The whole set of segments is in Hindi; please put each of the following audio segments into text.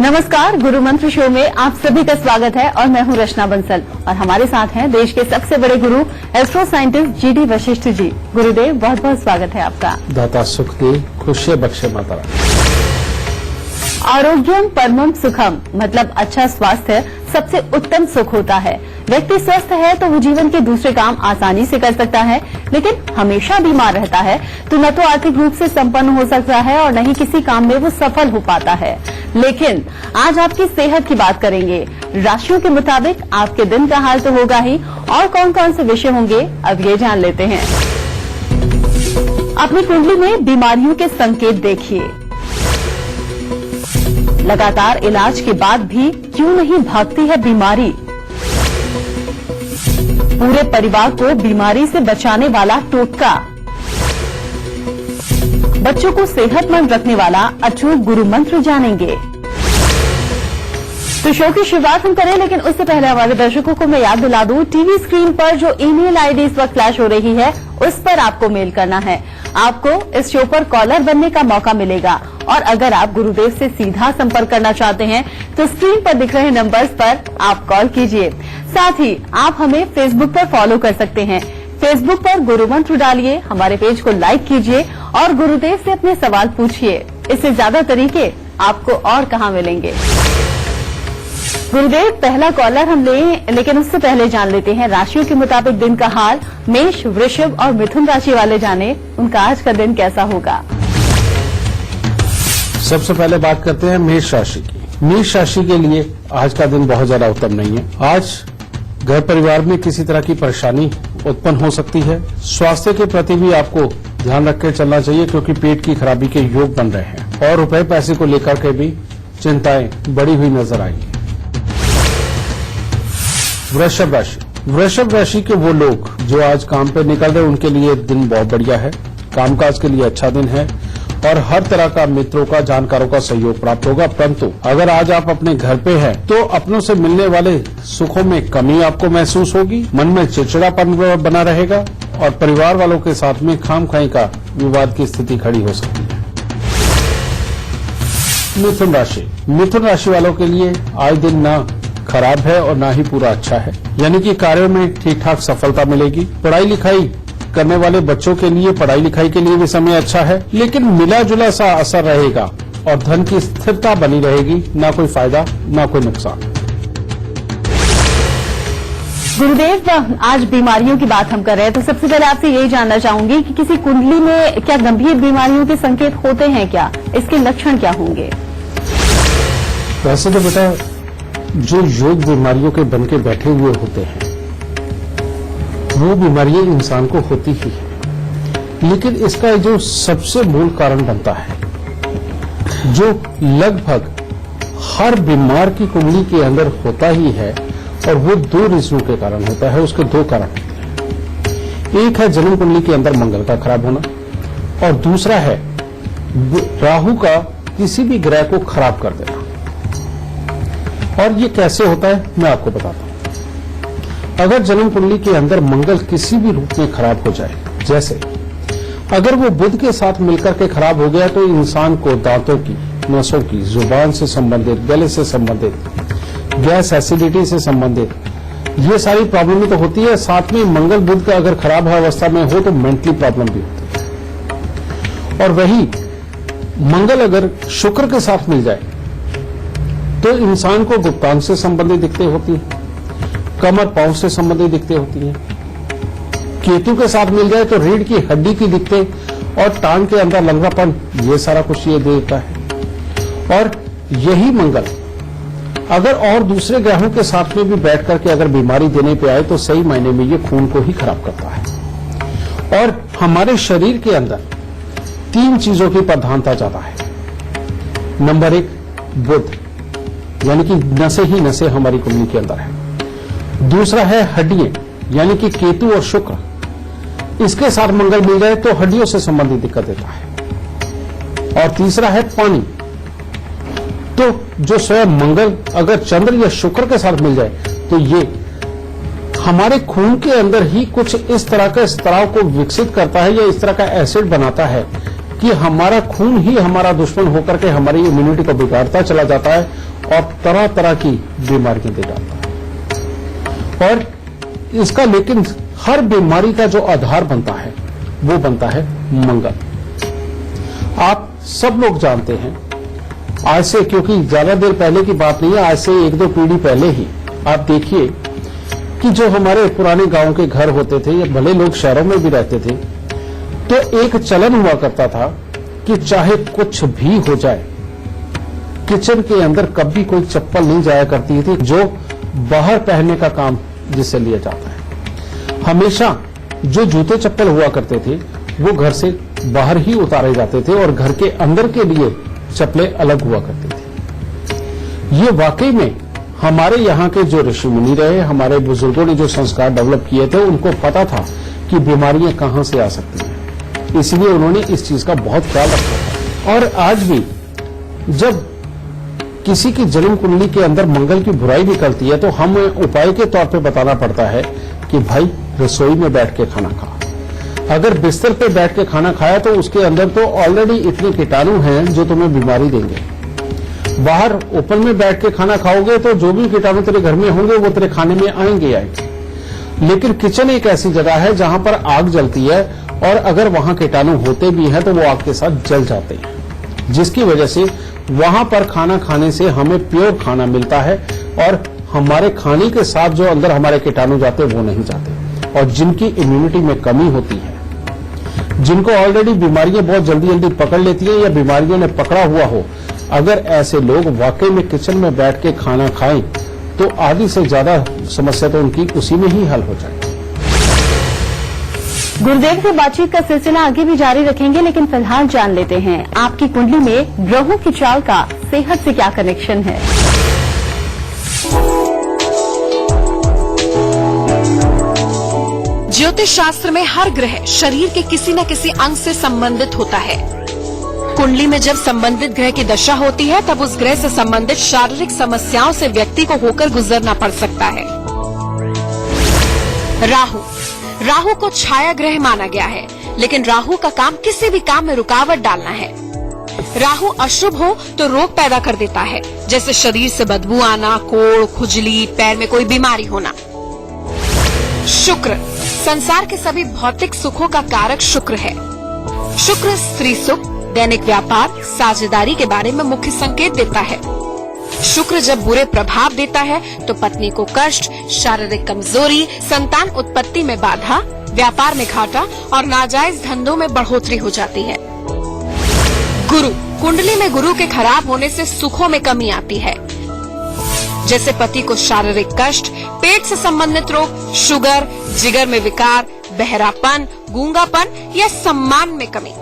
नमस्कार, गुरु मंत्र शो में आप सभी का स्वागत है और मैं हूं रचना बंसल और हमारे साथ हैं देश के सबसे बड़े गुरु astro scientist GD Vashishtha ji. गुरुदेव, बहुत बहुत स्वागत है आपका। दाता सुख दे, खुशियां बख्शे माता। आरोग्यम परमम सुखम मतलब अच्छा स्वास्थ्य सबसे उत्तम सुख होता है। व्यक्ति स्वस्थ है तो वो जीवन के दूसरे काम आसानी से कर सकता है, लेकिन हमेशा बीमार रहता है तो न तो आर्थिक रूप से संपन्न हो सकता है और न ही किसी काम में वो सफल हो पाता है। लेकिन आज आपकी सेहत की बात करेंगे। राशियों के मुताबिक आपके दिन का हाल तो होगा ही, और कौन कौन से विषय होंगे अब ये जान लेते हैं। अपनी कुंडली में बीमारियों के संकेत देखिए। लगातार इलाज के बाद भी क्यों नहीं भागती है बीमारी? पूरे परिवार को बीमारी से बचाने वाला टोटका। बच्चों को सेहतमंद रखने वाला अचूक गुरु मंत्र जानेंगे। तो शो की शुरुआत हम करें, लेकिन उससे पहले हमारे दर्शकों को मैं याद दिला दूं, टीवी स्क्रीन पर जो ईमेल आईडी इस वक्त फ्लैश हो रही है उस पर आपको मेल करना है। आपको इस शो पर कॉलर बनने का मौका मिलेगा और अगर आप गुरुदेव से सीधा संपर्क करना चाहते हैं तो स्क्रीन पर दिख रहे नंबर्स पर आप कॉल कीजिए। साथ ही आप हमें फेसबुक पर फॉलो कर सकते हैं। फेसबुक पर गुरु मंत्र डालिए, हमारे पेज को लाइक कीजिए और गुरुदेव से अपने सवाल पूछिए। इससे ज्यादा तरीके आपको और कहां मिलेंगे। गुरुदेव, पहला कॉलर हम लें, लेकिन उससे पहले जान लेते हैं राशियों के मुताबिक दिन का हाल। मेष, वृषभ और मिथुन राशि वाले जाने उनका आज का दिन कैसा होगा। सबसे पहले बात करते हैं मेष राशि की। मेष राशि के लिए आज का दिन बहुत ज्यादा उत्तम नहीं है। आज घर परिवार में किसी तरह की परेशानी उत्पन्न हो सकती है। स्वास्थ्य के प्रति भी आपको ध्यान रख के चलना चाहिए, क्योंकि पेट की खराबी के योग बन रहे हैं और रुपए पैसे को लेकर के भी चिंताएं बढ़ी हुई नजर आई। वृषभ राशि। वृषभ राशि के वो लोग जो आज काम पे निकल रहे हैं उनके लिए दिन बहुत बढ़िया है। कामकाज के लिए अच्छा दिन है और हर तरह का मित्रों का, जानकारों का सहयोग प्राप्त होगा। परंतु अगर आज आप अपने घर पे हैं तो अपनों से मिलने वाले सुखों में कमी आपको महसूस होगी। मन में चिड़चिड़ापन बना रहेगा और परिवार वालों के साथ में खामखाई का विवाद की स्थिति खड़ी हो सकती है। मिथुन राशि। मिथुन राशि वालों के लिए आज दिन ना खराब है और ना ही पूरा अच्छा है, यानी कि कार्यों में ठीक ठाक सफलता मिलेगी। पढ़ाई लिखाई करने वाले बच्चों के लिए पढ़ाई लिखाई के लिए भी समय अच्छा है, लेकिन मिला जुला सा असर रहेगा और धन की स्थिरता बनी रहेगी। ना कोई फायदा ना कोई नुकसान। गुरुदेव, आज बीमारियों की बात हम कर रहे हैं तो सबसे पहले आपसे यही जानना चाहूंगी कि किसी कुंडली में क्या गंभीर बीमारियों के संकेत होते हैं क्या? इसके लक्षण क्या होंगे? वैसे तो बेटा, जो योग बीमारियों के बन के बैठे हुए होते हैं वो बीमारियां इंसान को होती ही है, लेकिन इसका जो सबसे मूल कारण बनता है, जो लगभग हर बीमार की कुंडली के अंदर होता ही है, और वो दो रीजनों के कारण होता है। उसके दो कारण होते हैं। एक है जन्म कुंडली के अंदर मंगल का खराब होना और दूसरा है राहु का किसी भी ग्रह को खराब कर देना। और ये कैसे होता है मैं आपको बताता हूं। अगर जन्म कुंडली के अंदर मंगल किसी भी रूप में खराब हो जाए, जैसे अगर वो बुध के साथ मिलकर के खराब हो गया तो इंसान को दांतों की, नसों की, जुबान से संबंधित, गले से संबंधित, गैस एसिडिटी से संबंधित ये सारी प्रॉब्लम तो होती है। साथ में मंगल बुध का अगर खराब अवस्था में हो तो मेंटली प्रॉब्लम भी होती है। और वही मंगल अगर शुक्र के साथ मिल जाए तो इंसान को गुप्तांग से संबंधित दिक्कतें होती हैं, कमर पांव से संबंधित दिक्कतें होती हैं। केतु के साथ मिल जाए तो रीढ़ की हड्डी की दिक्कतें और टांग के अंदर लंगड़ापन, ये सारा कुछ ये देता है। और यही मंगल अगर और दूसरे ग्रहों के साथ में भी बैठ करके अगर बीमारी देने पे आए तो सही मायने में ये खून को ही खराब करता है। और हमारे शरीर के अंदर तीन चीजों की प्रधानता ज्यादा है। नंबर एक बुध, यानी कि नसें ही नसें हमारी कुंडली के अंदर है। दूसरा है हड्डियां, यानी कि केतु और शुक्र, इसके साथ मंगल मिल जाए तो हड्डियों से संबंधित दिक्कत देता है। और तीसरा है पानी। तो जो स्वयं मंगल अगर चंद्र या शुक्र के साथ मिल जाए तो ये हमारे खून के अंदर ही कुछ इस तरह का स्त्राव को विकसित करता है या इस तरह का एसिड बनाता है कि हमारा खून ही हमारा दुश्मन होकर के हमारी इम्यूनिटी को बिगाड़ता चला जाता है और तरह तरह की बीमारियां दे जाता है। और इसका लेकिन हर बीमारी का जो आधार बनता है वो बनता है मंगल। आप सब लोग जानते हैं, आज से, क्योंकि ज्यादा देर पहले की बात नहीं है, आज से 1-2 पीढ़ी पहले ही आप देखिए कि जो हमारे पुराने गांव के घर होते थे या भले लोग शहरों में भी रहते थे, तो एक चलन हुआ करता था कि चाहे कुछ भी हो जाए, किचन के अंदर कभी कोई चप्पल नहीं जाया करती थी जो बाहर पहनने का काम जिससे लिया जाता है। हमेशा जो जूते चप्पल हुआ करते थे वो घर से बाहर ही उतारे जाते थे और घर के अंदर के लिए चप्पलें अलग हुआ करती थी। ये वाकई में हमारे यहाँ के जो ऋषि मुनि रहे, हमारे बुजुर्गों ने जो संस्कार डेवलप किए थे, उनको पता था कि बीमारियां कहां से आ सकती हैं, इसलिए उन्होंने इस चीज का बहुत ख्याल रखा था। और आज भी जब किसी की जन्म कुंडली के अंदर मंगल की बुराई निकलती है तो हमें उपाय के तौर पे बताना पड़ता है कि भाई रसोई में बैठ के खाना खा। अगर बिस्तर पे बैठ के खाना खाया तो उसके अंदर तो ऑलरेडी इतने कीटाणु हैं जो तुम्हें बीमारी देंगे। बाहर ओपन में बैठ के खाना खाओगे तो जो भी कीटाणु तेरे घर में होंगे वो तेरे खाने में आएंगे। लेकिन किचन एक ऐसी जगह है जहां पर आग जलती है और अगर वहां कीटाणु होते भी हैं तो वो आग के साथ जल जाते हैं, जिसकी वजह से वहां पर खाना खाने से हमें प्योर खाना मिलता है और हमारे खाने के साथ जो अंदर हमारे कीटाणु जाते वो नहीं जाते। और जिनकी इम्यूनिटी में कमी होती है, जिनको ऑलरेडी बीमारियां बहुत जल्दी जल्दी पकड़ लेती है या बीमारियों ने पकड़ा हुआ हो, अगर ऐसे लोग वाकई में किचन में बैठ के खाना खाएं तो आधी से ज्यादा समस्या तो उनकी उसी में ही हल हो जाएगी। गुरुदेव से बातचीत का सिलसिला आगे भी जारी रखेंगे, लेकिन फिलहाल जान लेते हैं आपकी कुंडली में ग्रहों की चाल का सेहत से क्या कनेक्शन है। ज्योतिष शास्त्र में हर ग्रह शरीर के किसी न किसी अंग से संबंधित होता है। कुंडली में जब संबंधित ग्रह की दशा होती है तब उस ग्रह से संबंधित शारीरिक समस्याओं से व्यक्ति को होकर गुजरना पड़ सकता है। राहु को छाया ग्रह माना गया है, लेकिन राहु का काम किसी भी काम में रुकावट डालना है। राहु अशुभ हो तो रोग पैदा कर देता है, जैसे शरीर से बदबू आना, कोढ़, खुजली, पैर में कोई बीमारी होना। शुक्र संसार के सभी भौतिक सुखों का कारक शुक्र है। शुक्र स्त्री सुख, दैनिक व्यापार, साझेदारी के बारे में मुख्य संकेत देता है। शुक्र जब बुरे प्रभाव देता है तो पत्नी को कष्ट, शारीरिक कमजोरी, संतान उत्पत्ति में बाधा, व्यापार में घाटा और नाजायज धंधों में बढ़ोतरी हो जाती है। गुरु कुंडली में गुरु के खराब होने से सुखों में कमी आती है, जैसे पति को शारीरिक कष्ट, पेट से संबंधित रोग, शुगर, जिगर में विकार, बहरापन, गूंगापन या सम्मान में कमी।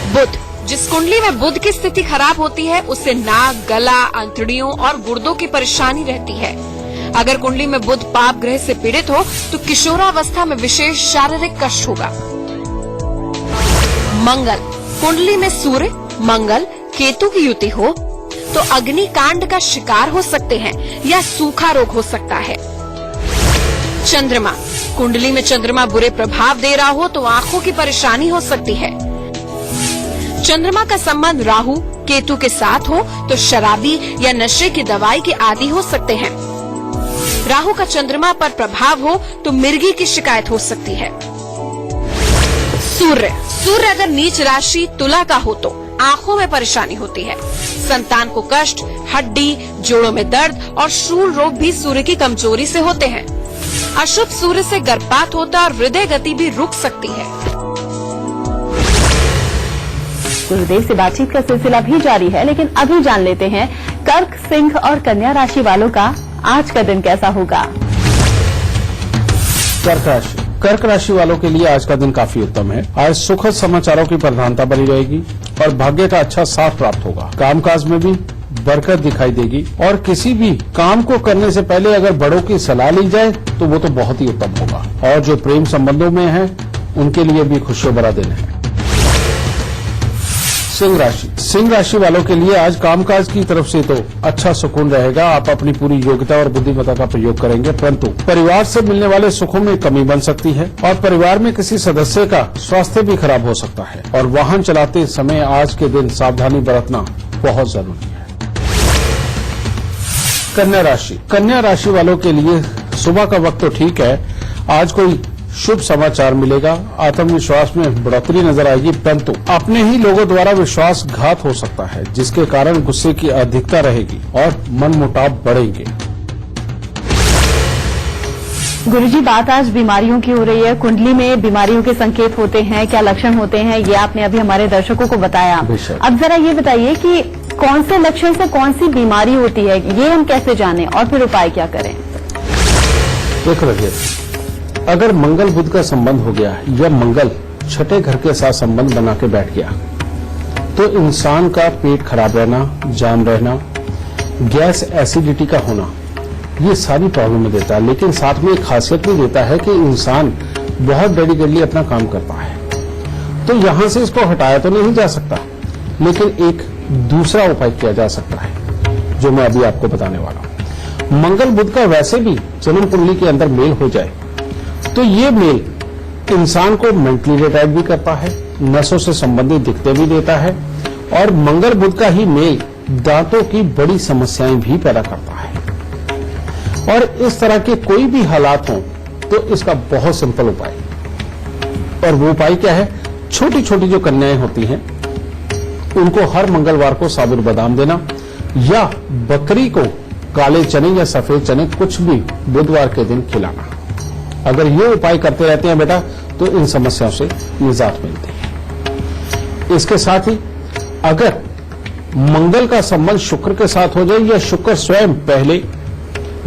बुध जिस कुंडली में बुध की स्थिति खराब होती है उससे नाक, गला, अंतड़ियों और गुर्दों की परेशानी रहती है। अगर कुंडली में बुध पाप ग्रह से पीड़ित हो तो किशोरावस्था में विशेष शारीरिक कष्ट होगा। मंगल कुंडली में सूर्य, मंगल, केतु की युति हो तो अग्निकांड का शिकार हो सकते हैं या सूखा रोग हो सकता है। चंद्रमा कुंडली में चंद्रमा बुरे प्रभाव दे रहा हो तो आंखों की परेशानी हो सकती है। चंद्रमा का संबंध राहु, केतु के साथ हो तो शराबी या नशे की दवाई के आदी हो सकते हैं। राहु का चंद्रमा पर प्रभाव हो तो मिर्गी की शिकायत हो सकती है। सूर्य अगर नीच राशि तुला का हो तो आंखों में परेशानी होती है। संतान को कष्ट, हड्डी, जोड़ों में दर्द और शूल रोग भी सूर्य की कमजोरी से होते हैं। अशुभ सूर्य से गर्भपात होता और हृदय गति भी रुक सकती है। गुरुदेव से बातचीत का सिलसिला भी जारी है, लेकिन अभी जान लेते हैं कर्क, सिंह और कन्या राशि वालों का आज का दिन कैसा होगा। कर्क राशि वालों के लिए आज का दिन काफी उत्तम है। आज सुखद समाचारों की प्रधानता बनी रहेगी और भाग्य का अच्छा साथ प्राप्त होगा। कामकाज में भी बरकत दिखाई देगी और किसी भी काम को करने से पहले अगर बड़ों की सलाह ली जाए तो वो तो बहुत ही उत्तम होगा। और जो प्रेम संबंधों में है उनके लिए भी खुशियों भरा दिन है। सिंह राशि वालों के लिए आज कामकाज की तरफ से तो अच्छा सुकून रहेगा। आप अपनी पूरी योग्यता और बुद्धिमत्ता का प्रयोग करेंगे, परंतु परिवार से मिलने वाले सुखों में कमी बन सकती है और परिवार में किसी सदस्य का स्वास्थ्य भी खराब हो सकता है और वाहन चलाते समय आज के दिन सावधानी बरतना बहुत जरूरी है। कन्या राशि वालों के लिए सुबह का वक्त तो ठीक है, आज कोई शुभ समाचार मिलेगा, आत्मविश्वास में बढ़ोतरी नजर आएगी, परंतु अपने ही लोगों द्वारा विश्वासघात हो सकता है, जिसके कारण गुस्से की अधिकता रहेगी और मनमुटाव बढ़ेंगे। गुरुजी, बात आज बीमारियों की हो रही है। कुंडली में बीमारियों के संकेत होते हैं, क्या लक्षण होते हैं, ये आपने अभी हमारे दर्शकों को बताया। अब जरा ये बताइए कि कौन से लक्षण से कौन सी बीमारी होती है, ये हम कैसे जानें और फिर उपाय क्या करें? देख रखिए, अगर मंगल बुध का संबंध हो गया या मंगल छठे घर के साथ संबंध बना के बैठ गया तो इंसान का पेट खराब रहना, जाम रहना, गैस एसिडिटी का होना, ये सारी प्रॉब्लम देता है। लेकिन साथ में एक खासियत भी देता है कि इंसान बहुत डेडिकेटली अपना काम करता है। तो यहां से इसको हटाया तो नहीं जा सकता, लेकिन एक दूसरा उपाय किया जा सकता है जो मैं अभी आपको बताने वाला हूं। मंगल बुध का वैसे भी जन्म कुंडली के अंदर मेल हो जाए तो ये मेल इंसान को मेंटली रिटायर्ड भी करता है, नसों से संबंधित दिक्कतें भी देता है और मंगल बुध का ही मेल दांतों की बड़ी समस्याएं भी पैदा करता है। और इस तरह के कोई भी हालात हों तो इसका बहुत सिंपल उपाय, और वो उपाय क्या है, छोटी छोटी जो कन्याएं होती हैं उनको हर मंगलवार को साबुत बादाम देना या बकरी को काले चने या सफेद चने कुछ भी बुधवार के दिन खिलाना। अगर ये उपाय करते रहते हैं बेटा तो इन समस्याओं से निजात मिलती है। इसके साथ ही अगर मंगल का संबंध शुक्र के साथ हो जाए या शुक्र स्वयं पहले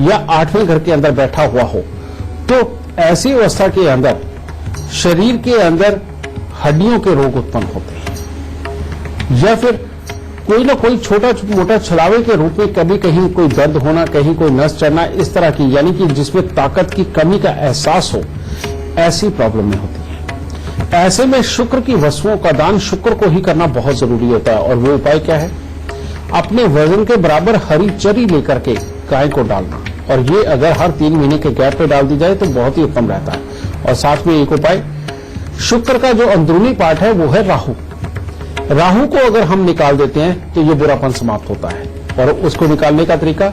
या 8वें घर के अंदर बैठा हुआ हो तो ऐसी अवस्था के अंदर शरीर के अंदर हड्डियों के रोग उत्पन्न होते हैं या फिर कोई ना कोई छोटा मोटा छलावे के रूप में कभी कहीं कोई दर्द होना, कहीं कोई नस चढ़ना, इस तरह की, यानी कि जिसमें ताकत की कमी का एहसास हो, ऐसी प्रॉब्लम में होती है। ऐसे में शुक्र की वस्तुओं का दान शुक्र को ही करना बहुत जरूरी होता है। और वो उपाय क्या है, अपने वजन के बराबर हरी चरी लेकर के गाय को डालना, और ये अगर हर 3 महीने के गैप पे डाल दी जाए तो बहुत ही उत्तम रहता है। और साथ में एक उपाय, शुक्र का जो अंदरूनी पार्ट है वो है राहु। राहु को अगर हम निकाल देते हैं तो ये बुरापन समाप्त होता है। और उसको निकालने का तरीका,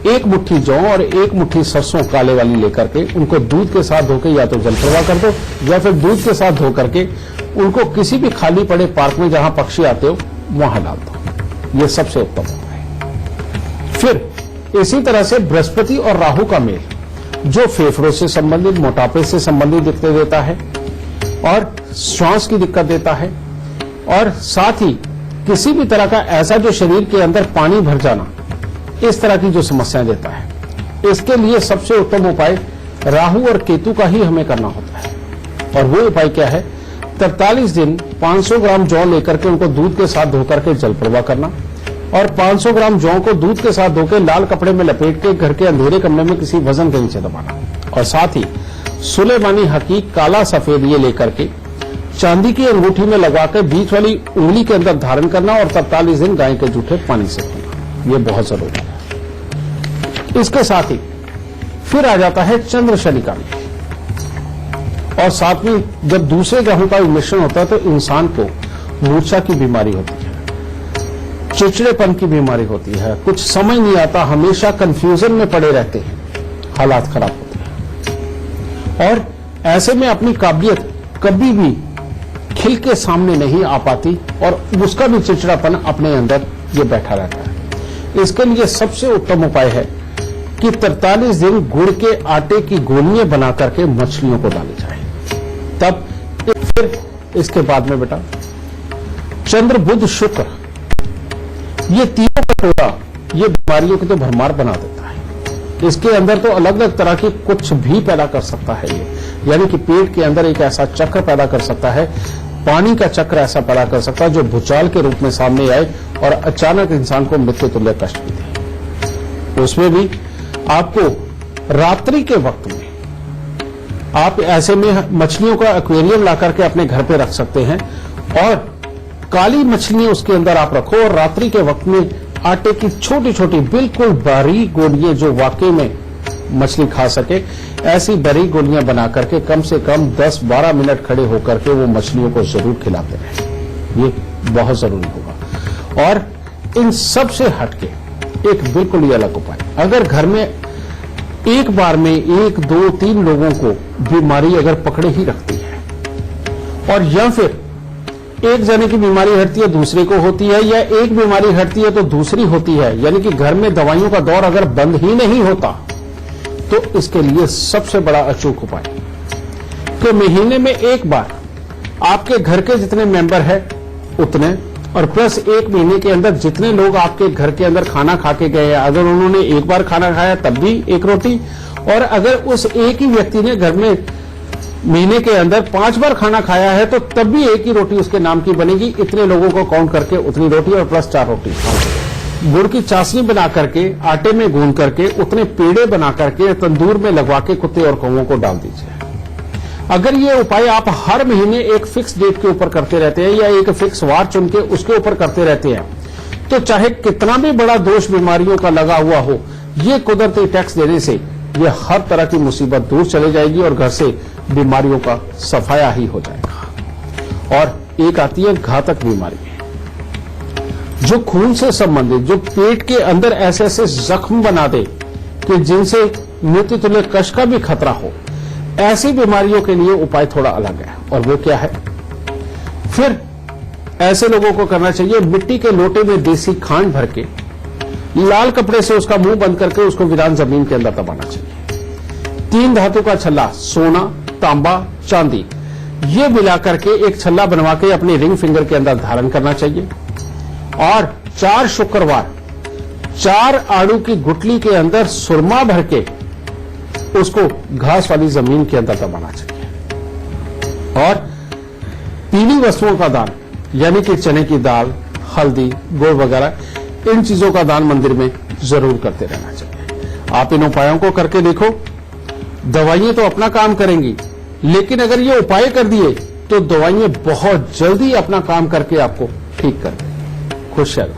1 मुट्ठी जौ और 1 मुट्ठी सरसों काले वाली लेकर के उनको दूध के साथ धोकर या तो जल प्रवाह कर दो या फिर दूध के साथ धो करके उनको किसी भी खाली पड़े पार्क में जहां पक्षी आते हो वहां डाल दो। ये सबसे उत्तम होता है। फिर इसी तरह से बृहस्पति और राहु का मेल, जो फेफड़ों से संबंधित, मोटापे से संबंधित दिक्कतें देता है और श्वास की दिक्कत देता है, और साथ ही किसी भी तरह का ऐसा जो शरीर के अंदर पानी भर जाना, इस तरह की जो समस्याएं देता है, इसके लिए सबसे उत्तम उपाय राहु और केतु का ही हमें करना होता है। और वो उपाय क्या है, 43 दिन 500 ग्राम जौ लेकर के उनको दूध के साथ धोकर के जल प्रवाह करना और 500 ग्राम जौ को दूध के साथ धोकर लाल कपड़े में लपेट के घर के अंधेरे कमरे में किसी वजन के नीचे दबाना। और साथ ही सुलेमानी हकीक काला सफेद ये लेकर के चांदी की अंगूठी में लगाकर बीच वाली उंगली के अंदर धारण करना और 43 दिन गाय के जूठे पानी से पीना, ये बहुत जरूरी है। इसके साथ ही फिर आ जाता है चंद्र शनि का मेल, और साथ में जब दूसरे ग्रहों का मिश्रण होता है तो इंसान को मूर्छा की बीमारी होती है, चिड़चिड़ेपन की बीमारी होती है, कुछ समझ नहीं आता, हमेशा कंफ्यूजन में पड़े रहते हैं, हालात खराब होते हैं और ऐसे में अपनी काबिलियत कभी भी खिल के सामने नहीं आ पाती और उसका भी चिड़चिड़ापन अपने अंदर ये बैठा रहता है। इसके लिए सबसे उत्तम उपाय है कि 43 दिन गुड़ के आटे की गोलियां बना करके मछलियों को डाली जाए। तब फिर इसके बाद में बेटा चंद्र बुध शुक्र, ये तीनों का टोला ये बीमारियों की तो भरमार बना देता है। इसके अंदर तो अलग अलग तरह की कुछ भी पैदा कर सकता है ये, यानी कि पेट के अंदर एक ऐसा चक्र पैदा कर सकता है, पानी का चक्र ऐसा पैदा कर सकता है जो भूचाल के रूप में सामने आए और अचानक इंसान को मृत्यु तुल्य कष्ट भी दे। उसमें भी आपको रात्रि के वक्त में आप ऐसे में मछलियों का एक्वेरियम ला करके अपने घर पे रख सकते हैं और काली मछलियां उसके अंदर आप रखो और रात्रि के वक्त में आटे की छोटी छोटी बिल्कुल बारीक गोलियां जो वाकई में मछली खा सके, ऐसी बारीक गोलियां बना करके कम से कम 10-12 मिनट खड़े होकर के वो मछलियों को जरूर खिलाते रहें। ये बहुत जरूरी होगा। और इन सब से हटके एक बिल्कुल ही अलग उपाय, अगर घर में एक बार में 1, 2, 3 लोगों को बीमारी अगर पकड़े ही रखती है और या फिर एक जने की बीमारी हटती है दूसरे को होती है, या एक बीमारी हटती है तो दूसरी होती है, यानी कि घर में दवाइयों का दौर अगर बंद ही नहीं होता, तो इसके लिए सबसे बड़ा अचूक उपाय कि महीने में एक बार आपके घर के जितने मेंबर हैं उतने, और प्लस एक महीने के अंदर जितने लोग आपके घर के अंदर खाना खा के गए हैं, अगर उन्होंने एक बार खाना खाया तब भी एक रोटी, और अगर उस एक ही व्यक्ति ने घर में महीने के अंदर 5 बार खाना खाया है तो तब भी एक ही रोटी उसके नाम की बनेगी। इतने लोगों को काउंट करके उतनी रोटी और प्लस 4 रोटी। गुड़ की चाशनी बना करके आटे में गूंद करके उतने पेड़े बना करके तंदूर में लगवा के कुत्ते और कौवों को डाल दीजिए। अगर ये उपाय आप हर महीने एक फिक्स डेट के ऊपर करते रहते हैं या एक फिक्स वार चुन के उसके ऊपर करते रहते हैं, तो चाहे कितना भी बड़ा दोष बीमारियों का लगा हुआ हो, ये कुदरती टैक्स देने से ये हर तरह की मुसीबत दूर चले जाएगी और घर से बीमारियों का सफाया ही हो जाएगा। और एक आती है घातक बीमारी, जो खून से संबंधित, जो पेट के अंदर ऐसे ऐसे जख्म बना दे कि जिनसे मृत्यु तुल्य कष्ट का भी खतरा हो। ऐसी बीमारियों के लिए उपाय थोड़ा अलग है, और वो क्या है? फिर ऐसे लोगों को करना चाहिए मिट्टी के लोटे में देसी खांड भर के लाल कपड़े से उसका मुंह बंद करके उसको वीरान जमीन के अंदर दबाना चाहिए। 3 धातु का छल्ला, सोना, तांबा, चांदी, ये मिला करके एक छल्ला बनवा के अपने रिंग फिंगर के अंदर धारण करना चाहिए। और 4 शुक्रवार 4 आड़ू की गुटली के अंदर सुरमा भर के उसको घास वाली जमीन के अंदर दबाना चाहिए। और पीली वस्तुओं का दान, यानी कि चने की दाल, हल्दी, गुड़ वगैरह, इन चीजों का दान मंदिर में जरूर करते रहना चाहिए। आप इन उपायों को करके देखो, दवाइयां तो अपना काम करेंगी, लेकिन अगर ये उपाय कर दिए तो दवाइयां बहुत जल्दी अपना काम करके आपको ठीक कर देंगी। खुश रहो।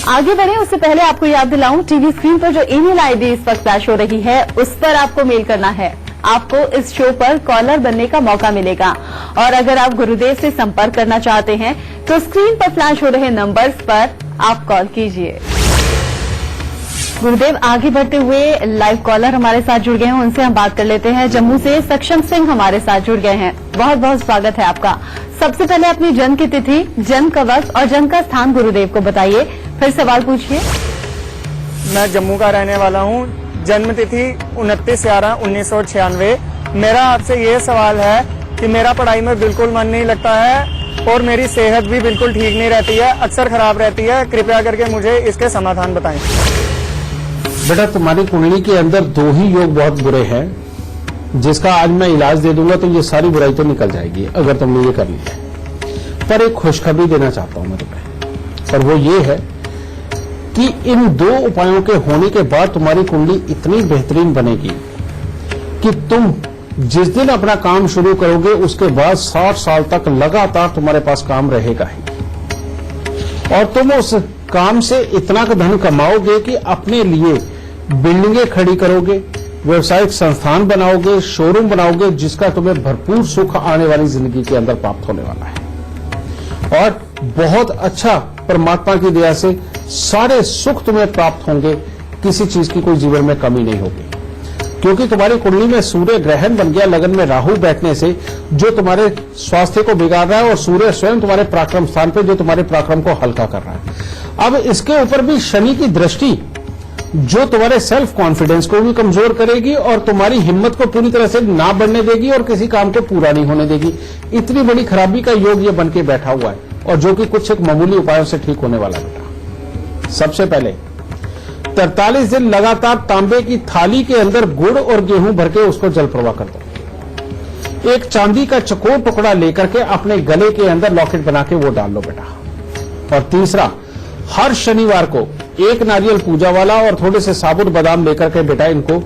आगे बढ़े उससे पहले आपको याद दिलाऊं, टीवी स्क्रीन पर जो ईमेल आईडी इस वक्त फ्लैश हो रही है उस पर आपको मेल करना है। आपको इस शो पर कॉलर बनने का मौका मिलेगा, और अगर आप गुरुदेव से संपर्क करना चाहते हैं तो स्क्रीन पर फ्लैश हो रहे नंबर्स पर आप कॉल कीजिए। गुरुदेव, आगे बढ़ते हुए लाइव कॉलर हमारे साथ जुड़ गए हैं, उनसे हम बात कर लेते हैं। जम्मू से सक्षम सिंह हमारे साथ जुड़ गए हैं, बहुत बहुत स्वागत है आपका। सबसे पहले अपनी जन्म की तिथि, जन्म का वक्त और जन्म का स्थान गुरुदेव को बताइए, फिर सवाल पूछिए। मैं जम्मू का रहने वाला हूँ, जन्म तिथि 29/11/1996। मेरा आपसे ये सवाल है कि मेरा पढ़ाई में बिल्कुल मन नहीं लगता है और मेरी सेहत भी बिल्कुल ठीक नहीं रहती है, अक्सर खराब रहती है। कृपया करके मुझे इसके समाधान बताएं। बेटा, तुम्हारी कुंडली के अंदर 2 ही योग बहुत बुरे हैं, जिसका आज मैं इलाज दे दूंगा तो ये सारी बुराई तो निकल जाएगी अगर तुमने ये कर ली है। पर एक खुशखबरी देना चाहता हूं मैं तुम्हें, और वो ये है कि इन 2 उपायों के होने के बाद तुम्हारी कुंडली इतनी बेहतरीन बनेगी कि तुम जिस दिन अपना काम शुरू करोगे उसके बाद 60 साल तक लगातार तुम्हारे पास काम रहेगा ही, और तुम उस काम से इतना धन कमाओगे कि अपने लिए बिल्डिंगें खड़ी करोगे, व्यवसायिक संस्थान बनाओगे, शोरूम बनाओगे, जिसका तुम्हें भरपूर सुख आने वाली जिंदगी के अंदर प्राप्त होने वाला है। और बहुत अच्छा परमात्मा की दया से सारे सुख तुम्हें प्राप्त होंगे, किसी चीज की कोई जीवन में कमी नहीं होगी, क्योंकि तुम्हारी कुंडली में सूर्य ग्रहण बन गया लगन में राहु बैठने से, जो तुम्हारे स्वास्थ्य को बिगाड़ रहा है, और सूर्य स्वयं तुम्हारे पराक्रम स्थान पे जो तुम्हारे पराक्रम को हल्का कर रहा है। अब इसके ऊपर भी शनि की दृष्टि, जो तुम्हारे सेल्फ कॉन्फिडेंस को भी कमजोर करेगी और तुम्हारी हिम्मत को पूरी तरह से ना बढ़ने देगी और किसी काम को पूरा नहीं होने देगी। इतनी बड़ी खराबी का योग ये बन के बैठा हुआ है, और जो कि कुछ एक मामूली उपायों से ठीक होने वाला बेटा। सबसे पहले 43 दिन लगातार तांबे की थाली के अंदर गुड़ और गेहूं भर के उसको जल प्रवाह कर दो। एक चांदी का चकोर टुकड़ा लेकर के अपने गले के अंदर लॉकेट बना के वो डाल लो बेटा। और तीसरा, हर शनिवार को एक नारियल पूजा वाला और थोड़े से साबुत बादाम लेकर के बेटा इनको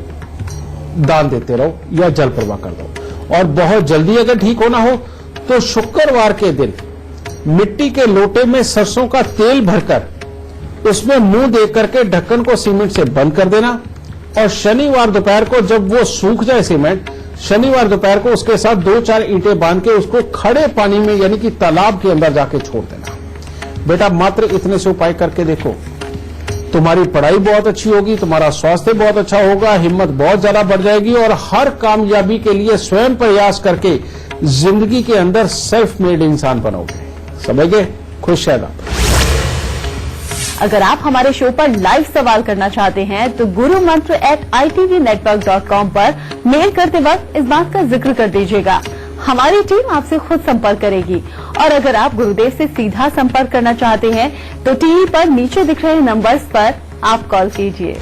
दान देते रहो या जल प्रवाह कर दो। और बहुत जल्दी अगर ठीक होना हो तो शुक्रवार के दिन मिट्टी के लोटे में सरसों का तेल भरकर उसमें मुंह दे करके ढक्कन को सीमेंट से बंद कर देना और शनिवार दोपहर को जब वो सूख जाए सीमेंट, शनिवार दोपहर को उसके साथ 2-4 ईंटें बांध के उसको खड़े पानी में यानी कि तालाब के अंदर जाके छोड़ देना। बेटा मात्र इतने से उपाय करके देखो, तुम्हारी पढ़ाई बहुत अच्छी होगी, तुम्हारा स्वास्थ्य बहुत अच्छा होगा, हिम्मत बहुत ज्यादा बढ़ जाएगी और हर कामयाबी के लिए स्वयं प्रयास करके जिंदगी के अंदर सेल्फ मेड इंसान बनोगे। समझ गए? खुश रहना। अगर आप हमारे शो पर लाइव सवाल करना चाहते हैं तो gurumantra@itvnetwork.com पर मेल करते वक्त इस बात का जिक्र कर दीजिएगा। हमारी टीम आपसे खुद संपर्क करेगी। और अगर आप गुरुदेव से सीधा संपर्क करना चाहते हैं तो टीवी पर नीचे दिख रहे नंबर्स पर आप कॉल कीजिए।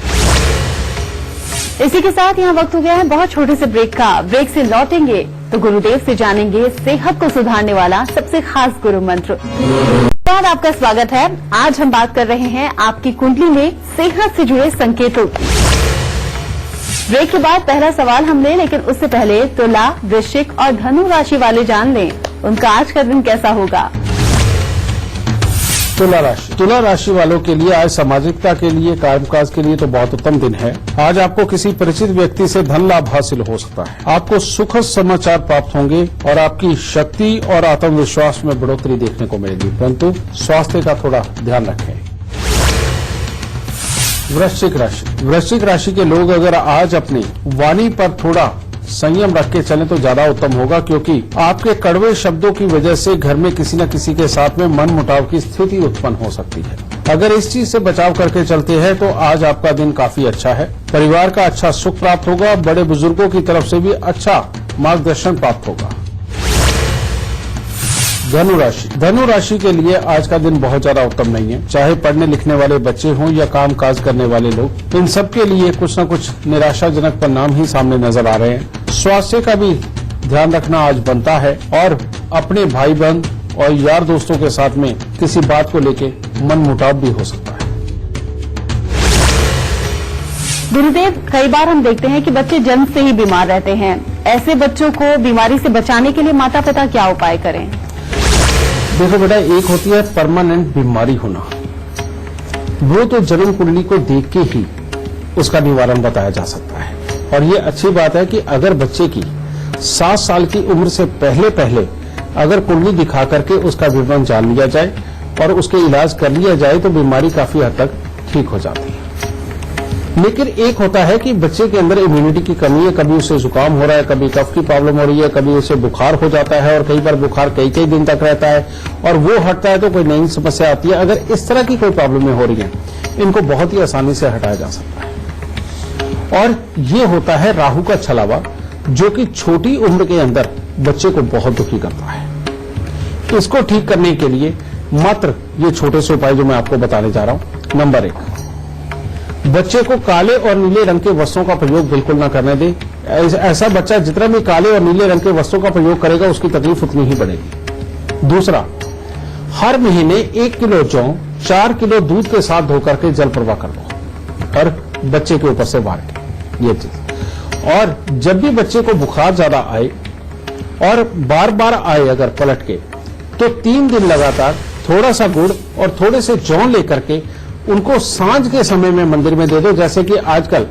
इसी के साथ यहाँ वक्त हो गया है बहुत छोटे से ब्रेक का। ब्रेक से लौटेंगे तो गुरुदेव से जानेंगे सेहत को सुधारने वाला सबसे खास गुरु मंत्र। आपका स्वागत है। आज हम बात कर रहे हैं आपकी कुंडली में सेहत से जुड़े संकेतों की। ब्रेक के बाद पहला सवाल हम लें, लेकिन उससे पहले तुला, वृश्चिक और धनु राशि वाले जान लें उनका आज का दिन कैसा होगा। तुला राशि वालों के लिए आज सामाजिकता के लिए, कामकाज के लिए तो बहुत उत्तम दिन है। आज आपको किसी परिचित व्यक्ति से धन लाभ हासिल हो सकता है। आपको सुखद समाचार प्राप्त होंगे और आपकी शक्ति और आत्मविश्वास में बढ़ोतरी देखने को मिलेगी, परंतु स्वास्थ्य का थोड़ा ध्यान रखें। वृश्चिक राशि के लोग अगर आज अपनी वाणी पर थोड़ा संयम रख के चलें तो ज्यादा उत्तम होगा, क्योंकि आपके कड़वे शब्दों की वजह से घर में किसी न किसी के साथ में मनमुटाव की स्थिति उत्पन्न हो सकती है। अगर इस चीज से बचाव करके चलते हैं तो आज आपका दिन काफी अच्छा है। परिवार का अच्छा सुख प्राप्त होगा, बड़े बुजुर्गों की तरफ से भी अच्छा मार्गदर्शन प्राप्त होगा। धनु राशि के लिए आज का दिन बहुत ज्यादा उत्तम नहीं है। चाहे पढ़ने लिखने वाले बच्चे हों या काम काज करने वाले लोग, इन सब के लिए कुछ न कुछ निराशाजनक परिणाम ही सामने नजर आ रहे हैं। स्वास्थ्य का भी ध्यान रखना आज बनता है और अपने भाई बहन और यार दोस्तों के साथ में किसी बात को लेके मनमुटाव भी हो सकता है। गुरुदेव, कई बार हम देखते हैं कि बच्चे जन्म से ही बीमार रहते हैं। ऐसे बच्चों को बीमारी से बचाने के लिए माता पिता क्या उपाय करें। देखो बेटा, एक होती है परमानेंट बीमारी होना, वो तो जन्म कुंडली को देख के ही उसका निवारण बताया जा सकता है। और ये अच्छी बात है कि अगर बच्चे की 7 साल की उम्र से पहले अगर कुंडली दिखा करके उसका विवरण जान लिया जाए और उसके इलाज कर लिया जाए तो बीमारी काफी हद तक ठीक हो जाती है। लेकिन एक होता है कि बच्चे के अंदर इम्यूनिटी की कमी है, कभी उसे जुकाम हो रहा है, कभी कफ की प्रॉब्लम हो रही है, कभी उसे बुखार हो जाता है और कई बार बुखार कई दिन तक रहता है और वो हटता है तो कोई नई समस्या आती है। अगर इस तरह की कोई प्रॉब्लम हो रही है, इनको बहुत ही आसानी से हटाया जा सकता है। और ये होता है राहु का छलावा, जो कि छोटी उम्र के अंदर बच्चे को बहुत दुखी करता है। इसको ठीक करने के लिए मात्र ये छोटे से उपाय जो मैं आपको बताने जा रहा हूं। नंबर 1, बच्चे को काले और नीले रंग के वस्त्रों का प्रयोग बिल्कुल न करने दें। ऐसा बच्चा जितना भी काले और नीले रंग के वस्त्रों का प्रयोग करेगा उसकी तकलीफ उतनी ही बढ़ेगी। दूसरा, हर महीने 1 किलो जौ 4 किलो दूध के साथ धोकर के जल प्रवाह कर दो और बच्चे के ऊपर से बांट ये चीज। और जब भी बच्चे को बुखार ज्यादा आए और बार बार आए अगर पलट के, तो 3 दिन लगातार थोड़ा सा गुड़ और थोड़े से जौ लेकर के उनको सांझ के समय में मंदिर में दे दो। जैसे कि आजकल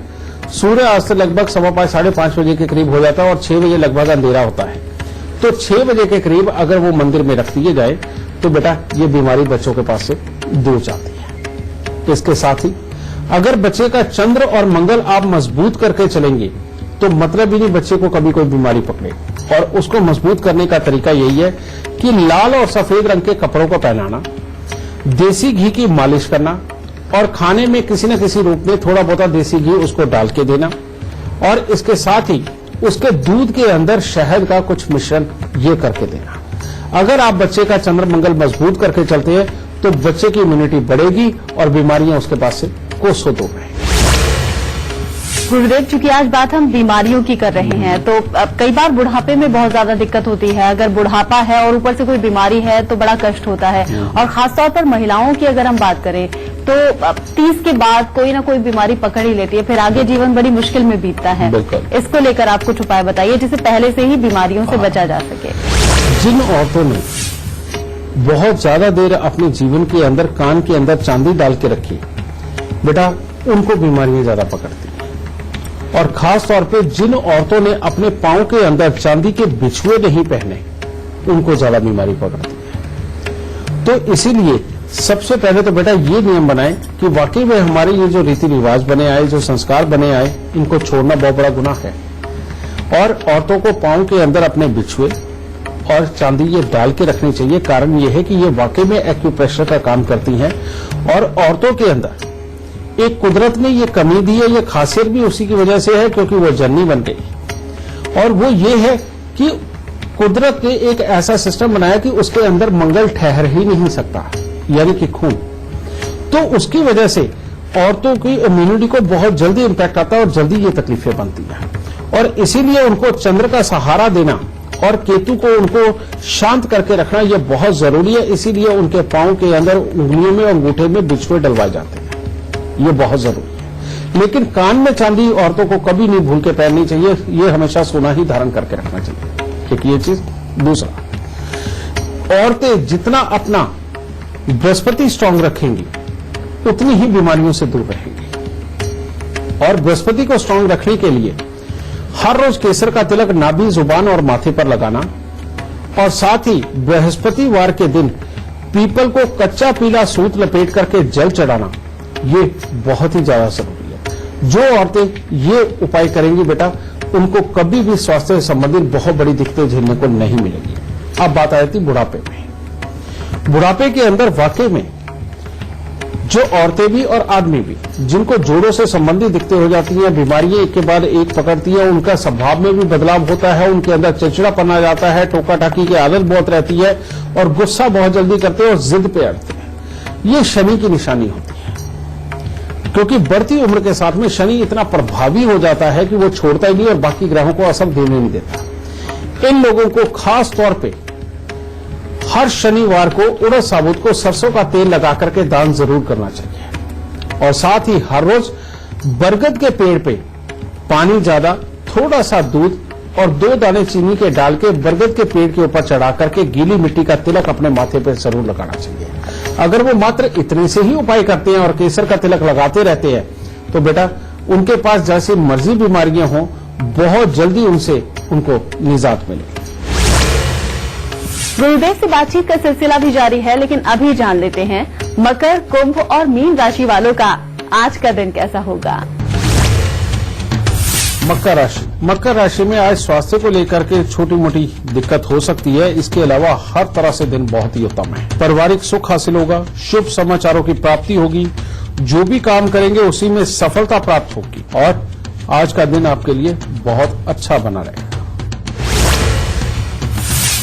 सूर्यास्त लगभग 5:15 बजे के करीब हो जाता है और 6 बजे लगभग अंधेरा होता है, तो 6 बजे के करीब अगर वो मंदिर में रख दिए जाए तो बेटा ये बीमारी बच्चों के पास से दूर जाती है। इसके साथ ही अगर बच्चे का चंद्र और मंगल आप मजबूत करके चलेंगे तो मतलब ही नहीं बच्चे को कभी कोई बीमारी पकड़े। और उसको मजबूत करने का तरीका यही है कि लाल और सफेद रंग के कपड़ों को पहनाना, देसी घी की मालिश करना और खाने में किसी न किसी रूप में थोड़ा बहुत देसी घी उसको डाल के देना। और इसके साथ ही उसके दूध के अंदर शहद का कुछ मिश्रण ये करके देना। अगर आप बच्चे का चंद्र मंगल मजबूत करके चलते हैं तो बच्चे की इम्यूनिटी बढ़ेगी और बीमारियां उसके पास से कोसों दूर रहेंगी। गुरुदेव, चूंकि आज बात हम बीमारियों की कर रहे हैं, तो कई बार बुढ़ापे में बहुत ज्यादा दिक्कत होती है। अगर बुढ़ापा है और ऊपर से कोई बीमारी है तो बड़ा कष्ट होता है। और खासतौर पर महिलाओं की अगर हम बात करें तो 30 के बाद कोई ना कोई बीमारी पकड़ ही लेती है, फिर आगे जीवन बड़ी मुश्किल में बीतता है। इसको लेकर आप कुछ उपाय बताइए जिससे पहले से ही बीमारियों से बचा जा सके। जिन औरतों ने बहुत ज्यादा देर अपने जीवन के अंदर कान के अंदर चांदी डाल के रखी, बेटा उनको बीमारियां ज्यादा पकड़ती हैं। और खास तौर पे जिन औरतों ने अपने पांव के अंदर चांदी के बिछुए नहीं पहने, उनको ज्यादा बीमारी पकड़ती है। तो इसीलिए सबसे पहले तो बेटा ये नियम बनाए कि वाकई में हमारे ये जो रीति रिवाज बने आए, जो संस्कार बने आए, इनको छोड़ना बहुत बड़ा गुनाह है। और औरतों को पांव के अंदर अपने बिछुए और चांदी ये डाल के रखनी चाहिए। कारण ये है कि ये वाकई में एक्यूप्रेशर का काम करती हैं। और औरतों के अंदर एक कुदरत ने ये कमी दी है, ये खासियत भी उसी की वजह से है क्योंकि वो जननी बन गई। और वो ये है कि कुदरत ने एक ऐसा सिस्टम बनाया कि उसके अंदर मंगल ठहर ही नहीं सकता, यानी कि खून। तो उसकी वजह से औरतों की इम्यूनिटी को बहुत जल्दी इंपैक्ट आता है और जल्दी ये तकलीफें बनती हैं। और इसीलिए उनको चंद्र का सहारा देना और केतु को उनको शांत करके रखना ये बहुत जरूरी है। इसीलिए उनके पांव के अंदर उंगलियों में और अंगूठे में बिछुए डलवाए जाते हैं, ये बहुत जरूरी है। लेकिन कान में चांदी औरतों को कभी नहीं भूल के पहननी चाहिए, ये हमेशा सोना ही धारण करके रखना चाहिए, एक ये चीज। दूसरा, औरतें जितना अपना बृहस्पति स्ट्रांग रखेंगी उतनी ही बीमारियों से दूर रहेंगी। और बृहस्पति को स्ट्रांग रखने के लिए हर रोज केसर का तिलक नाभि, जुबान और माथे पर लगाना, और साथ ही बृहस्पतिवार के दिन पीपल को कच्चा पीला सूत लपेट करके जल चढ़ाना, ये बहुत ही ज्यादा जरूरी है। जो औरतें ये उपाय करेंगी बेटा, उनको कभी भी स्वास्थ्य से संबंधित बहुत बड़ी दिक्कतें झेलने को नहीं मिलेगी। अब बात आ जाती बुढ़ापे में। बुढ़ापे के अंदर वाकई में जो औरतें भी और आदमी भी जिनको जोड़ों से संबंधित दिक्कतें हो जाती हैं, बीमारियां एक के बाद एक पकड़ती है, उनका स्वभाव में भी बदलाव होता है, उनके अंदर चिड़चिड़ापन आ जाता है, टोका टाकी की आदत बहुत रहती है और गुस्सा बहुत जल्दी करते हैं और जिद पे अड़ते हैं। ये शनि की निशानी होती है, क्योंकि बढ़ती उम्र के साथ में शनि इतना प्रभावी हो जाता है कि वो छोड़ता ही नहीं और बाकी ग्रहों को असर देने नहीं देता। इन लोगों को खास तौर पर हर शनिवार को उड़द साबुत को सरसों का तेल लगा करके दान जरूर करना चाहिए। और साथ ही हर रोज बरगद के पेड़ पे पानी ज्यादा, थोड़ा सा दूध और 2 दाने चीनी के डाल के बरगद के पेड़ के ऊपर चढ़ा करके गीली मिट्टी का तिलक अपने माथे पे जरूर लगाना चाहिए। अगर वो मात्र इतने से ही उपाय करते हैं और केसर का तिलक लगाते रहते हैं तो बेटा उनके पास जैसी मर्जी बीमारियां हों, बहुत जल्दी उनसे उनको निजात मिलेगी। गुरुदेव से बातचीत का सिलसिला भी जारी है, लेकिन अभी जान लेते हैं मकर, कुंभ और मीन राशि वालों का आज का दिन कैसा होगा। मकर राशि में आज स्वास्थ्य को लेकर के छोटी मोटी दिक्कत हो सकती है। इसके अलावा हर तरह से दिन बहुत ही उत्तम है। पारिवारिक सुख हासिल होगा, शुभ समाचारों की प्राप्ति होगी, जो भी काम करेंगे उसी में सफलता प्राप्त होगी और आज का दिन आपके लिए बहुत अच्छा बना रहेगा।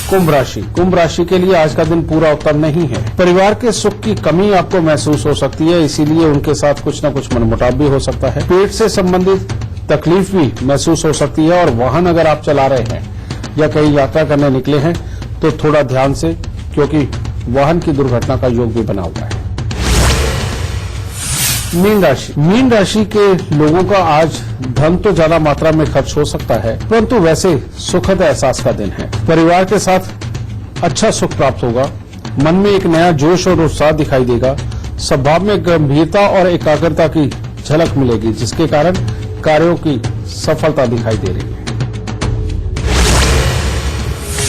कुंभ राशि के लिए आज का दिन पूरा उत्तम नहीं है। परिवार के सुख की कमी आपको महसूस हो सकती है, इसीलिए उनके साथ कुछ न कुछ मनमुटाव भी हो सकता है। पेट से संबंधित तकलीफ भी महसूस हो सकती है और वाहन अगर आप चला रहे हैं या कहीं यात्रा करने निकले हैं तो थोड़ा ध्यान से, क्योंकि वाहन की दुर्घटना का योग भी बना हुआ है। मीन राशि के लोगों का आज धन तो ज्यादा मात्रा में खर्च हो सकता है, परंतु वैसे सुखद एहसास का दिन है। परिवार के साथ अच्छा सुख प्राप्त होगा, मन में एक नया जोश और उत्साह दिखाई देगा, स्वभाव में गंभीरता और एकाग्रता की झलक मिलेगी, जिसके कारण कार्यों की सफलता दिखाई दे रही है।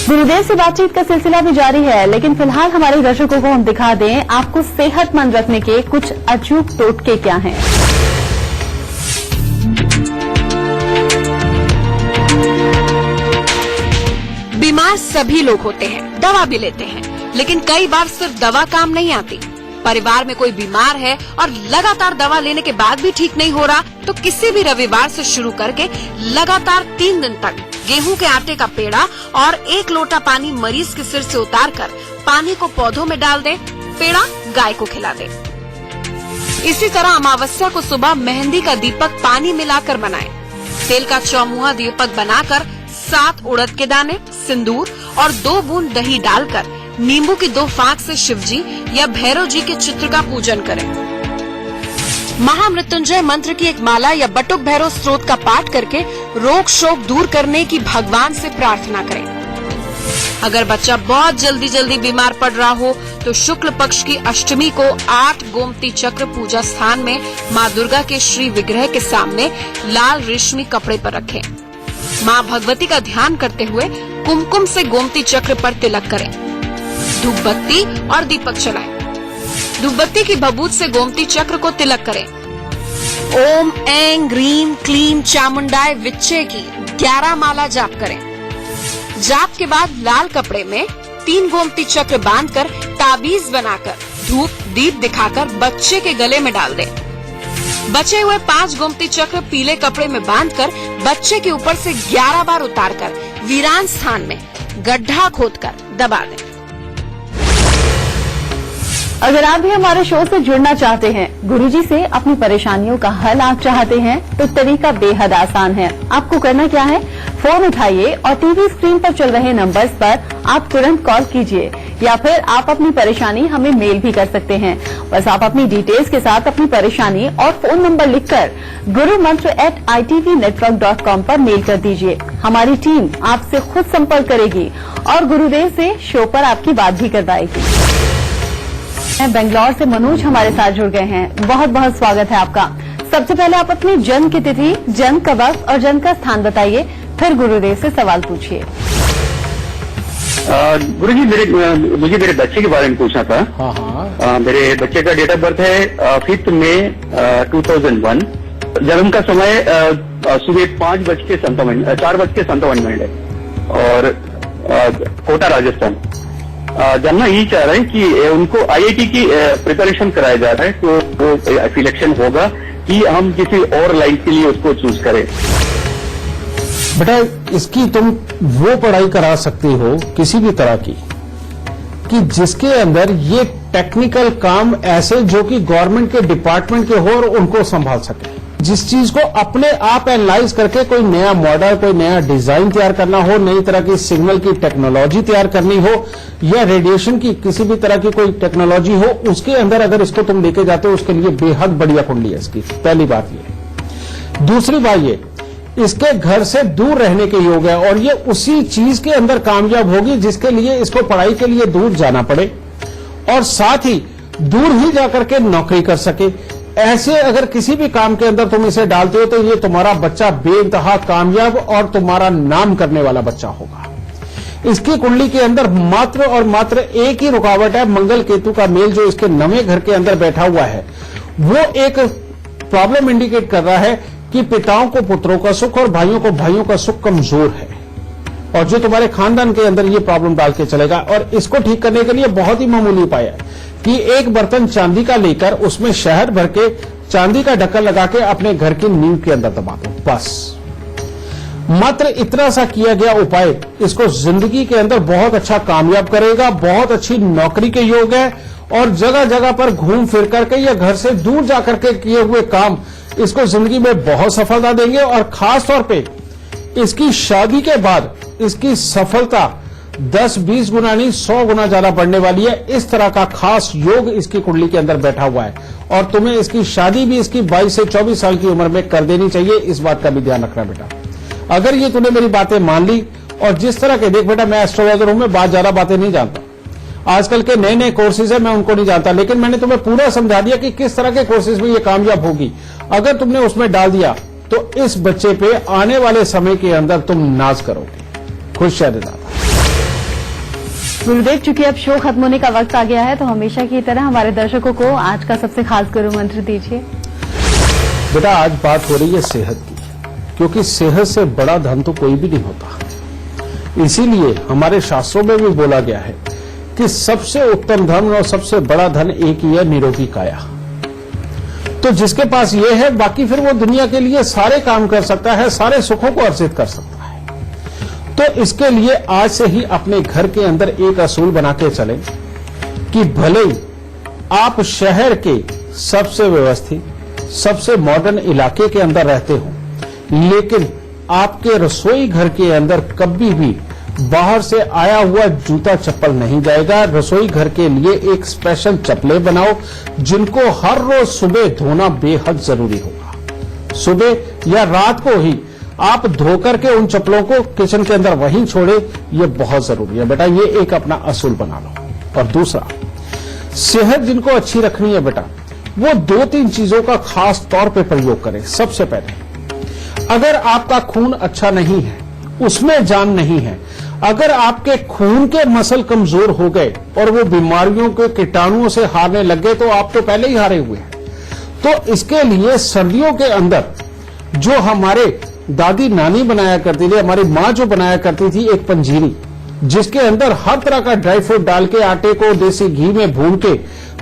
गुरुदेव से बातचीत का सिलसिला भी जारी है, लेकिन फिलहाल हमारे दर्शकों को हम दिखा दें आपको सेहतमंद रखने के कुछ अचूक टोटके क्या हैं। बीमार सभी लोग होते हैं, दवा भी लेते हैं, लेकिन कई बार सिर्फ दवा काम नहीं आती। परिवार में कोई बीमार है और लगातार दवा लेने के बाद भी ठीक नहीं हो रहा, तो किसी भी रविवार से शुरू करके लगातार 3 दिन तक गेहूं के आटे का पेड़ा और 1 लोटा पानी मरीज के सिर से उतारकर पानी को पौधों में डाल दें, पेड़ा गाय को खिला दें। इसी तरह अमावस्या को सुबह मेहंदी का दीपक पानी मिलाकर बनाएं। तेल का चौमुहा दीपक बनाकर 7 उड़द के दाने, सिंदूर और 2 बूंद दही डालकर नींबू की 2 फाक से शिवजी या भैरव जी के चित्र का पूजन करें। महामृत्युंजय मंत्र की एक माला या बटुक भैरव स्त्रोत का पाठ करके रोग शोक दूर करने की भगवान से प्रार्थना करें। अगर बच्चा बहुत जल्दी जल्दी बीमार पड़ रहा हो तो शुक्ल पक्ष की अष्टमी को 8 गोमती चक्र पूजा स्थान में माँ दुर्गा के श्री विग्रह के सामने लाल रेशमी कपड़े पर रखें। माँ भगवती का ध्यान करते हुए कुमकुम से गोमती चक्र पर तिलक करें। धूप बत्ती और दीपक जलाएं। धूप बत्ती की भभूत से गोमती चक्र को तिलक करें। ओम ऐं ग्रीम क्लीम चामुंडाय विच्चे की 11 माला जाप करें। जाप के बाद लाल कपड़े में 3 गोमती चक्र बांधकर ताबीज बनाकर धूप दीप दिखाकर बच्चे के गले में डाल दें। बचे हुए 5 गोमती चक्र पीले कपड़े में बांधकर बच्चे के ऊपर से 11 बार उतारकर वीरान स्थान में गड्ढा खोदकर दबा दें। अगर आप भी हमारे शो से जुड़ना चाहते हैं, गुरुजी से अपनी परेशानियों का हल आप चाहते हैं, तो तरीका बेहद आसान है। आपको करना क्या है, फोन उठाइए और टीवी स्क्रीन पर चल रहे नंबर्स पर आप तुरंत कॉल कीजिए या फिर आप अपनी परेशानी हमें मेल भी कर सकते हैं। बस आप अपनी डिटेल्स के साथ अपनी परेशानी और फोन नंबर लिखकर gurumantra@itvnetwork.com पर मेल कर दीजिए। हमारी टीम आपसे खुद संपर्क करेगी और गुरुदेव से शो पर आपकी बात भी करवाएगी। बेंगलौर से मनोज हमारे साथ जुड़ गए हैं। बहुत बहुत स्वागत है आपका। सबसे पहले आप अपनी जन्म की तिथि, जन्म का वक्त और जन्म का स्थान बताइए, फिर गुरुदेव से सवाल पूछिए। गुरुजी मुझे मेरे बच्चे के बारे में पूछना था। हाँ। मेरे बच्चे का डेट ऑफ बर्थ है 5 मई 2001। जन्म का समय सुबह 4:57 है और कोटा राजस्थान। जानना यही चाह रहे हैं कि उनको IIT की प्रिपरेशन कराया जा रहा है, तो वो सिलेक्शन होगा कि हम किसी और लाइन के लिए उसको चूज करें। बेटा इसकी तुम वो पढ़ाई करा सकती हो किसी भी तरह की कि जिसके अंदर ये टेक्निकल काम ऐसे जो कि गवर्नमेंट के डिपार्टमेंट के हो और उनको संभाल सके। जिस चीज को अपने आप एनालाइज करके कोई नया मॉडल, कोई नया डिजाइन तैयार करना हो, नई तरह की सिग्नल की टेक्नोलॉजी तैयार करनी हो या रेडिएशन की किसी भी तरह की कोई टेक्नोलॉजी हो, उसके अंदर अगर इसको तुम लेके जाते हो उसके लिए बेहद बढ़िया कुंडली है इसकी। पहली बात ये। दूसरी बात ये, इसके घर से दूर रहने के योग है और ये उसी चीज के अंदर कामयाब होगी जिसके लिए इसको पढ़ाई के लिए दूर जाना पड़े और साथ ही दूर ही जाकर के नौकरी कर सके। ऐसे अगर किसी भी काम के अंदर तुम इसे डालते हो तो ये तुम्हारा बच्चा बेइंतहा कामयाब और तुम्हारा नाम करने वाला बच्चा होगा। इसकी कुंडली के अंदर मात्र और मात्र एक ही रुकावट है, मंगल केतु का मेल जो इसके नवे घर के अंदर बैठा हुआ है वो एक प्रॉब्लम इंडिकेट कर रहा है कि पिताओं को पुत्रों का सुख और भाइयों को भाइयों का सुख कमजोर है और जो तुम्हारे खानदान के अंदर ये प्रॉब्लम डाल के चलेगा। और इसको ठीक करने के लिए बहुत ही मामूली उपाय है कि एक बर्तन चांदी का लेकर उसमें शहद भर के चांदी का ढक्कन लगा के अपने घर की नींव के अंदर दबा दो। बस मात्र इतना सा किया गया उपाय इसको जिंदगी के अंदर बहुत अच्छा कामयाब करेगा। बहुत अच्छी नौकरी के योग है और जगह जगह पर घूम फिर करके या घर से दूर जाकर के किए हुए काम इसको जिंदगी में बहुत सफलता देंगे और खास तौर पे इसकी शादी के बाद इसकी सफलता 10-20 गुना नहीं 100 गुना ज्यादा बढ़ने वाली है। इस तरह का खास योग इसकी कुंडली के अंदर बैठा हुआ है और तुम्हें इसकी शादी भी इसकी 22 से 24 साल की उम्र में कर देनी चाहिए। इस बात का भी ध्यान रखना बेटा। अगर ये तूने मेरी बातें मान ली और जिस तरह के, देख बेटा मैं एस्ट्रोलॉजर हूं, मैं ज्यादा बातें नहीं जानता। आजकल के नए नए कोर्सेज है मैं उनको नहीं जानता, लेकिन मैंने तुम्हें पूरा समझा दिया कि किस तरह के कोर्सेज में ये कामयाब होगी। अगर तुमने उसमें डाल दिया तो इस बच्चे पे आने वाले समय के अंदर तुम नाज करोगे। खुश दादा। गुरुदेव, चूंकि अब शो खत्म होने का वक्त आ गया है तो हमेशा की तरह हमारे दर्शकों को आज का सबसे खास गुरु मंत्र दीजिए। बेटा आज बात हो रही है सेहत की, क्योंकि सेहत से बड़ा धन तो कोई भी नहीं होता। इसीलिए हमारे शास्त्रों में भी बोला गया है कि सबसे उत्तम धन और सबसे बड़ा धन एक ही है, निरोगी काया। तो जिसके पास ये है बाकी फिर वो दुनिया के लिए सारे काम कर सकता है, सारे सुखों को अर्जित कर सकता है। तो इसके लिए आज से ही अपने घर के अंदर एक असूल बना के चलें कि भले ही आप शहर के सबसे व्यवस्थित, सबसे मॉडर्न इलाके के अंदर रहते हो, लेकिन आपके रसोई घर के अंदर कभी भी बाहर से आया हुआ जूता चप्पल नहीं जाएगा। रसोई घर के लिए एक स्पेशल चप्पलें बनाओ जिनको हर रोज सुबह धोना बेहद जरूरी होगा। सुबह या रात को ही आप धोकर के उन चप्पलों को किचन के अंदर वहीं छोड़े, ये बहुत जरूरी है बेटा। ये एक अपना असूल बना लो। और दूसरा, सेहत जिनको अच्छी रखनी है बेटा, वो 2-3 चीजों का खास तौर पे प्रयोग करें। सबसे पहले, अगर आपका खून अच्छा नहीं है, उसमें जान नहीं है, अगर आपके खून के मसल कमजोर हो गए और वो बीमारियों के कीटाणुओं से हारने लग गए, तो आप तो पहले ही हारे हुए हैं। तो इसके लिए सर्दियों के अंदर जो हमारे दादी नानी बनाया करती थी, हमारी माँ जो बनाया करती थी, एक पंजीरी जिसके अंदर हर तरह का ड्राई फ्रूट डाल के आटे को देसी घी में भून के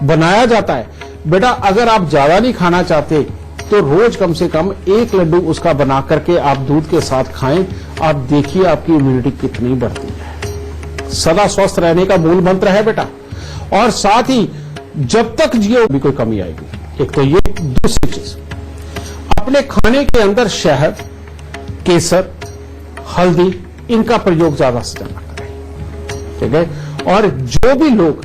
बनाया जाता है। बेटा अगर आप ज्यादा नहीं खाना चाहते तो रोज कम से कम 1 लड्डू उसका बना करके आप दूध के साथ खाएं। आप देखिए आपकी इम्यूनिटी कितनी बढ़ती है। सदा स्वस्थ रहने का मूल मंत्र है बेटा। और साथ ही जब तक जियो भी कोई कमी आएगी। एक तो ये, दूसरी चीज, अपने खाने के अंदर शहद, केसर, हल्दी, इनका प्रयोग ज्यादा से ज्यादा करें। ठीक है। और जो भी लोग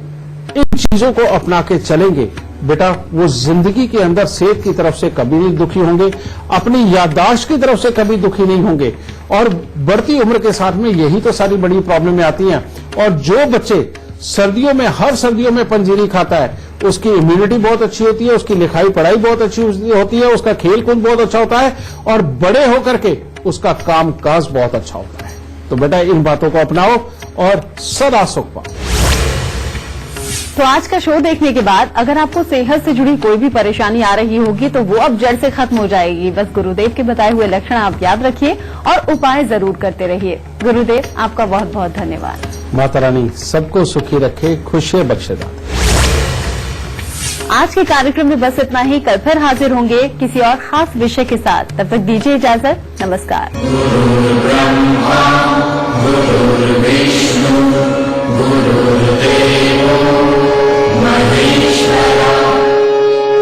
इन चीजों को अपना के चलेंगे बेटा, वो जिंदगी के अंदर सेहत की तरफ से कभी नहीं दुखी होंगे, अपनी याददाश्त की तरफ से कभी दुखी नहीं होंगे। और बढ़ती उम्र के साथ में यही तो सारी बड़ी प्रॉब्लमें आती हैं। और जो बच्चे सर्दियों में, हर सर्दियों में पंजीरी खाता है, उसकी इम्यूनिटी बहुत अच्छी होती है, उसकी लिखाई पढ़ाई बहुत अच्छी होती है, उसका खेल कूद बहुत अच्छा होता है, और बड़े होकर के उसका काम काज बहुत अच्छा होता है। तो बेटा इन बातों को अपनाओ और सदा सुख पाओ। तो आज का शो देखने के बाद अगर आपको सेहत से जुड़ी कोई भी परेशानी आ रही होगी तो वो अब जड़ से खत्म हो जाएगी। बस गुरुदेव के बताए हुए लक्षण आप याद रखिए और उपाय जरूर करते रहिए। गुरुदेव आपका बहुत बहुत धन्यवाद। माता रानी सबको सुखी रखे, खुशियां बख्शे दाता। आज के कार्यक्रम में बस इतना ही। कल फिर हाजिर होंगे किसी और खास विषय के साथ। तब तक दीजिए इजाजत। नमस्कार। गुरुर्विष्णु गुरुर्देवो महेश्वरः।